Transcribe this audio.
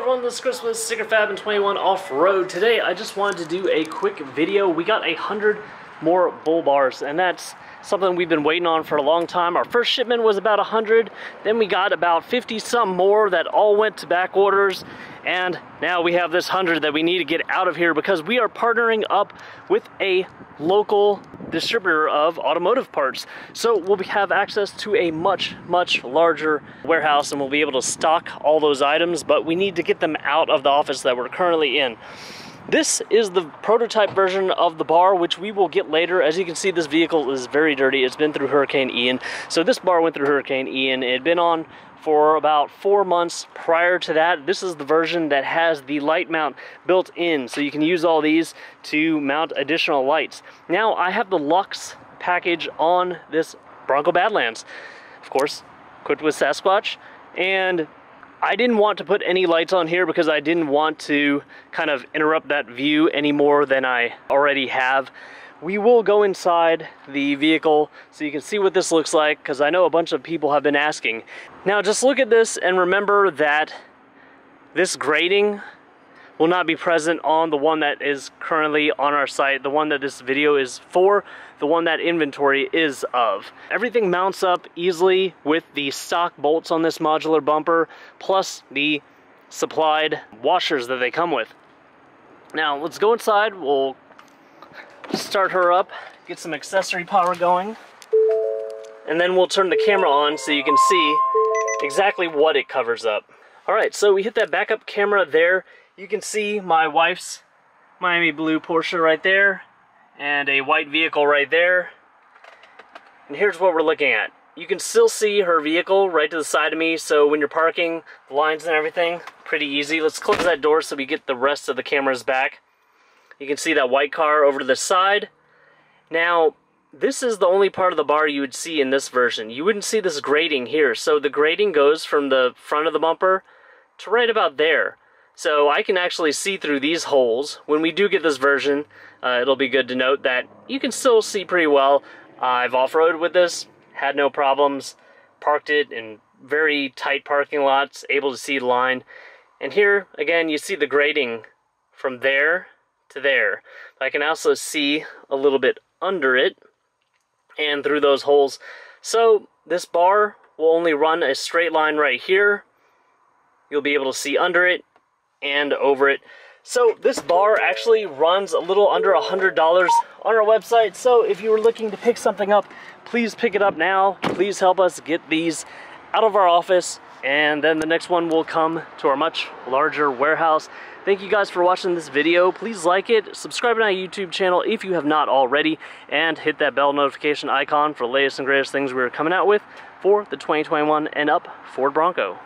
everyone, this is Chris with Sticker Fab and 21 Off-Road. Today I just wanted to do a quick video. We got 100 more bull bars, and that's something we've been waiting on for a long time. Our first shipment was about 100, then we got about 50 some more that all went to back orders, and now we have this 100 that we need to get out of here because we are partnering up with a local distributor of automotive parts. So we'll have access to a much larger warehouse, and we'll be able to stock all those items, but we need to get them out of the office that we're currently in. This is the prototype version of the bar, which we will get later. As you can see, this vehicle is very dirty. It's been through Hurricane Ian. So this bar went through Hurricane Ian. It had been on for about 4 months prior to that. This is the version that has the light mount built in, so you can use all these to mount additional lights. Now, I have the Lux package on this Bronco Badlands, of course, equipped with Sasquatch, and I didn't want to put any lights on here because I didn't want to kind of interrupt that view any more than I already have. We will go inside the vehicle so you can see what this looks like, because I know a bunch of people have been asking. Now just look at this and remember that this grading will not be present on the one that is currently on our site, the one that this video is for, the one that inventory is of. Everything mounts up easily with the stock bolts on this modular bumper, plus the supplied washers that they come with. Now let's go inside, we'll start her up, get some accessory power going, and then we'll turn the camera on so you can see exactly what it covers up. Alright, so we hit that backup camera there. You can see my wife's Miami blue Porsche right there, and a white vehicle right there. And here's what we're looking at. You can still see her vehicle right to the side of me, so when you're parking, the lines and everything, pretty easy. Let's close that door so we get the rest of the cameras back. You can see that white car over to the side. Now, this is the only part of the bar you would see in this version. You wouldn't see this grading here. So the grading goes from the front of the bumper to right about there. So I can actually see through these holes. When we do get this version, it'll be good to note that you can still see pretty well. I've off-roaded with this, had no problems, parked it in very tight parking lots, able to see the line. And here, again, you see the grading from there to there. I can also see a little bit under it and through those holes. So this bar will only run a straight line right here. You'll be able to see under it and over it. So this bar actually runs a little under $100 on our website. So if you were looking to pick something up, please pick it up now. Please help us get these out of our office, and then the next one will come to our much larger warehouse. Thank you guys for watching this video. Please like it, subscribe to my YouTube channel if you have not already, and hit that bell notification icon for the latest and greatest things we're coming out with for the 2021 and up Ford Bronco.